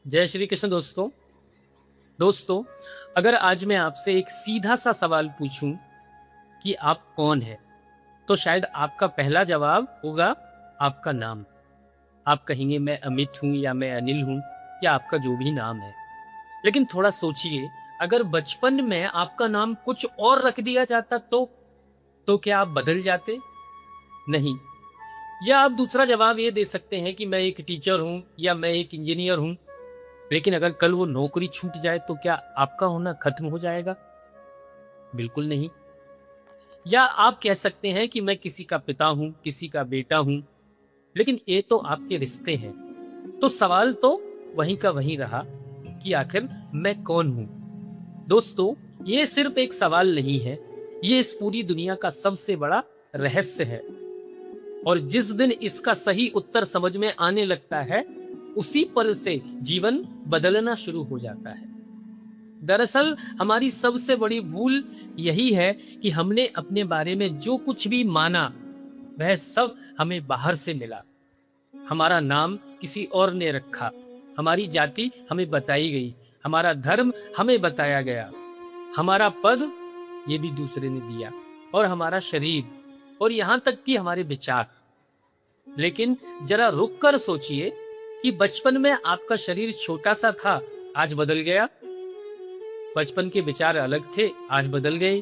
जय श्री कृष्ण दोस्तों। दोस्तों, अगर आज मैं आपसे एक सीधा सा सवाल पूछूं कि आप कौन हैं, तो शायद आपका पहला जवाब होगा आपका नाम। आप कहेंगे मैं अमित हूं या मैं अनिल हूं या आपका जो भी नाम है। लेकिन थोड़ा सोचिए, अगर बचपन में आपका नाम कुछ और रख दिया जाता तो क्या आप बदल जाते? नहीं। या आप दूसरा जवाब ये दे सकते हैं कि मैं एक टीचर हूं या मैं एक इंजीनियर हूं। लेकिन अगर कल वो नौकरी छूट जाए तो क्या आपका होना खत्म हो जाएगा? बिल्कुल नहीं। या आप कह सकते हैं कि मैं किसी का पिता हूं, किसी का बेटा हूं, लेकिन ये तो आपके रिश्ते हैं। तो सवाल तो वहीं का वहीं रहा कि आखिर मैं कौन हूं। दोस्तों, ये सिर्फ एक सवाल नहीं है, ये इस पूरी दुनिया का सबसे बड़ा रहस्य है। और जिस दिन इसका सही उत्तर समझ में आने लगता है, उसी पर से जीवन बदलना शुरू हो जाता है। दरअसल हमारी सबसे बड़ी भूल यही है कि हमने अपने बारे में जो कुछ भी माना, वह सब हमें बाहर से मिला। हमारा नाम किसी और ने रखा, हमारी जाति हमें बताई गई, हमारा धर्म हमें बताया गया, हमारा पद ये भी दूसरे ने दिया, और हमारा शरीर, और यहाँ तक कि हमारे विचार। लेकिन जरा रुक कर सोचिए कि बचपन में आपका शरीर छोटा सा था, आज बदल गया। बचपन के विचार अलग थे, आज बदल गए।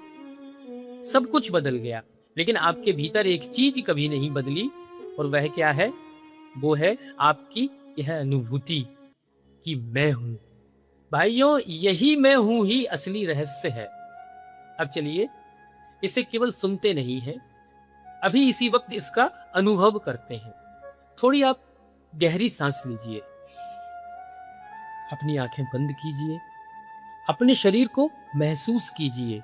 सब कुछ बदल गया, लेकिन आपके भीतर एक चीज कभी नहीं बदली, और वह क्या है? वो है आपकी यह अनुभूति कि मैं हूं। भाइयों, यही मैं हूं ही असली रहस्य है। अब चलिए, इसे केवल सुनते नहीं हैं, अभी इसी वक्त इसका अनुभव करते हैं। थोड़ी आप गहरी सांस लीजिए, अपनी आंखें बंद कीजिए, अपने शरीर को महसूस कीजिए,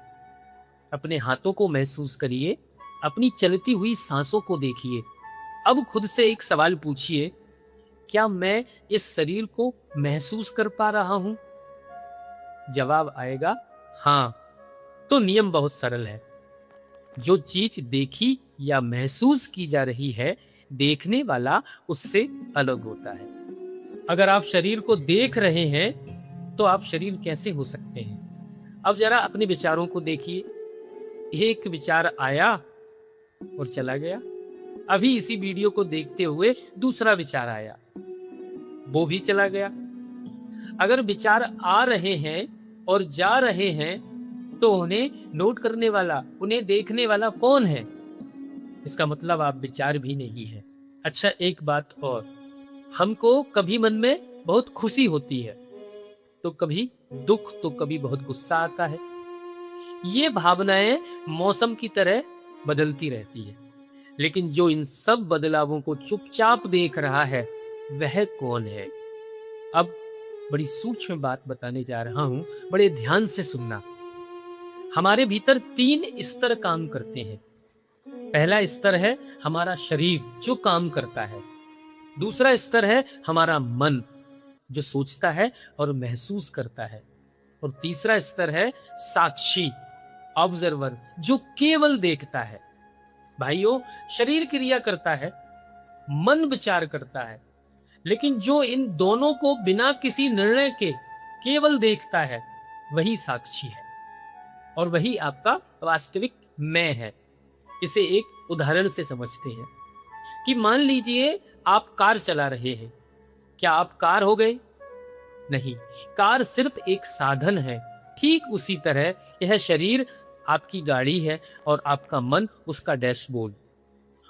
अपने हाथों को महसूस करिए, अपनी चलती हुई सांसों को देखिए। अब खुद से एक सवाल पूछिए, क्या मैं इस शरीर को महसूस कर पा रहा हूं? जवाब आएगा हाँ। तो नियम बहुत सरल है, जो चीज देखी या महसूस की जा रही है, देखने वाला उससे अलग होता है। अगर आप शरीर को देख रहे हैं तो आप शरीर कैसे हो सकते हैं? अब जरा अपने विचारों को देखिए। एक विचार आया और चला गया। अभी इसी वीडियो को देखते हुए दूसरा विचार आया, वो भी चला गया। अगर विचार आ रहे हैं और जा रहे हैं, तो उन्हें नोट करने वाला, उन्हें देखने वाला कौन है? इसका मतलब आप विचार भी नहीं है। अच्छा, एक बात और, हमको कभी मन में बहुत खुशी होती है, तो कभी दुख, तो कभी बहुत गुस्सा आता है। ये भावनाएं मौसम की तरह बदलती रहती है, लेकिन जो इन सब बदलावों को चुपचाप देख रहा है, वह कौन है? अब बड़ी सूक्ष्म बात बताने जा रहा हूं, बड़े ध्यान से सुनना। हमारे भीतर 3 स्तर काम करते हैं। पहला स्तर है हमारा शरीर, जो काम करता है। दूसरा स्तर है हमारा मन, जो सोचता है और महसूस करता है। और तीसरा स्तर है साक्षी, ऑब्जर्वर, जो केवल देखता है। भाइयों, शरीर क्रिया करता है, मन विचार करता है, लेकिन जो इन दोनों को बिना किसी निर्णय के केवल देखता है, वही साक्षी है, और वही आपका वास्तविक मैं है। इसे एक उदाहरण से समझते हैं कि मान लीजिए आप कार चला रहे हैं। क्या आप कार हो गए? नहीं, कार सिर्फ एक साधन है। ठीक उसी तरह यह शरीर आपकी गाड़ी है, और आपका मन उसका डैशबोर्ड,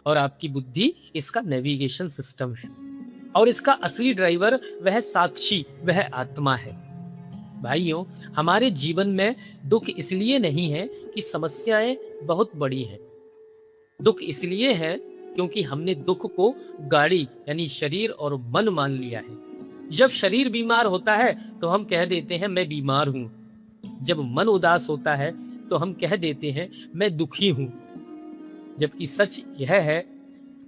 और आपकी बुद्धि इसका नेविगेशन सिस्टम है। और इसका असली ड्राइवर वह साक्षी, वह आत्मा है। भाइयों, हमारे जीवन में दुख इसलिए नहीं है कि समस्याएं बहुत बड़ी हैं। दुख इसलिए है क्योंकि हमने दुख को गाड़ी यानी शरीर और मन मान लिया है। जब शरीर बीमार होता है तो हम कह देते हैं मैं बीमार हूं। जब मन उदास होता है तो हम कह देते हैं मैं दुखी हूं। जबकि सच यह है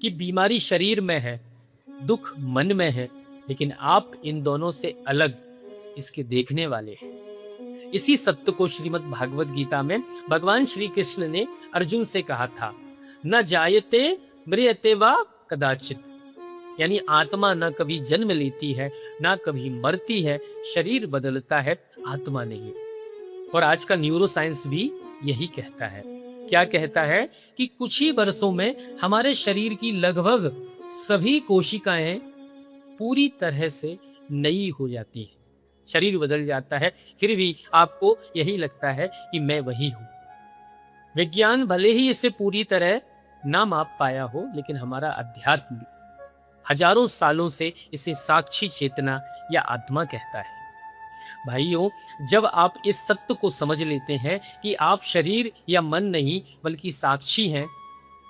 कि बीमारी शरीर में है, दुख मन में है, लेकिन आप इन दोनों से अलग, इसके देखने वाले हैं। इसी सत्य को श्रीमद् भागवत गीता में भगवान श्री कृष्ण ने अर्जुन से कहा था, न जायते म्रियते वा कदाचित। यानी आत्मा ना कभी जन्म लेती है, ना कभी मरती है, शरीर बदलता है, आत्मा नहीं। और आज का न्यूरो साइंस भी यही कहता है। क्या कहता है कि कुछ ही वर्षों में हमारे शरीर की लगभग सभी कोशिकाएं पूरी तरह से नई हो जाती हैं। शरीर बदल जाता है, फिर भी आपको यही लगता है कि मैं वही हूं। विज्ञान भले ही इसे पूरी तरह ना माप पाया हो, लेकिन हमारा अध्यात्म हजारों सालों से इसे साक्षी चेतना या आत्मा कहता है। भाइयों, जब आप इस सत्य को समझ लेते हैं कि आप शरीर या मन नहीं बल्कि साक्षी हैं,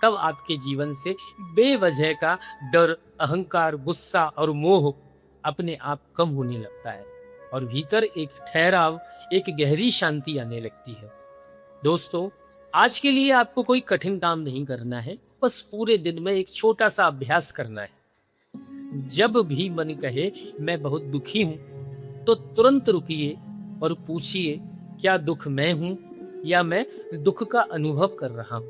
तब आपके जीवन से बेवजह का डर, अहंकार, गुस्सा और मोह अपने आप कम होने लगता है और भीतर एक ठहराव, एक गहरी शांति आने लगती है। दोस्तों, आज के लिए आपको कोई कठिन काम नहीं करना है, बस पूरे दिन में एक छोटा सा अभ्यास करना है। जब भी मन कहे मैं बहुत दुखी हूं, तो तुरंत रुकिए और पूछिए, क्या दुख मैं हूं या मैं दुख का अनुभव कर रहा हूं?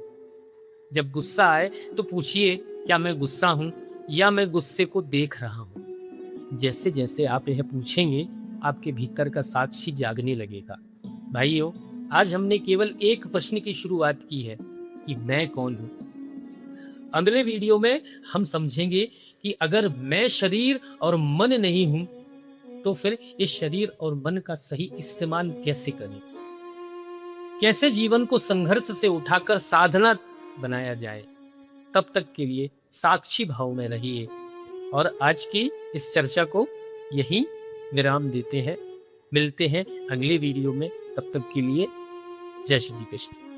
जब गुस्सा आए तो पूछिए, क्या मैं गुस्सा हूं या मैं गुस्से को देख रहा हूं? जैसे जैसे आप यह पूछेंगे, आपके भीतर का साक्षी जागने लगेगा। भाइयों, आज हमने केवल एक प्रश्न की शुरुआत की है कि मैं कौन हूं। अगले वीडियो में हम समझेंगे कि अगर मैं शरीर और मन नहीं हूं, तो फिर इस शरीर और मन का सही इस्तेमाल कैसे करें, कैसे जीवन को संघर्ष से उठाकर साधना बनाया जाए। तब तक के लिए साक्षी भाव में रहिए और आज की इस चर्चा को यहीं विराम देते हैं। मिलते हैं अगले वीडियो में, तब तक के लिए जय श्री कृष्ण।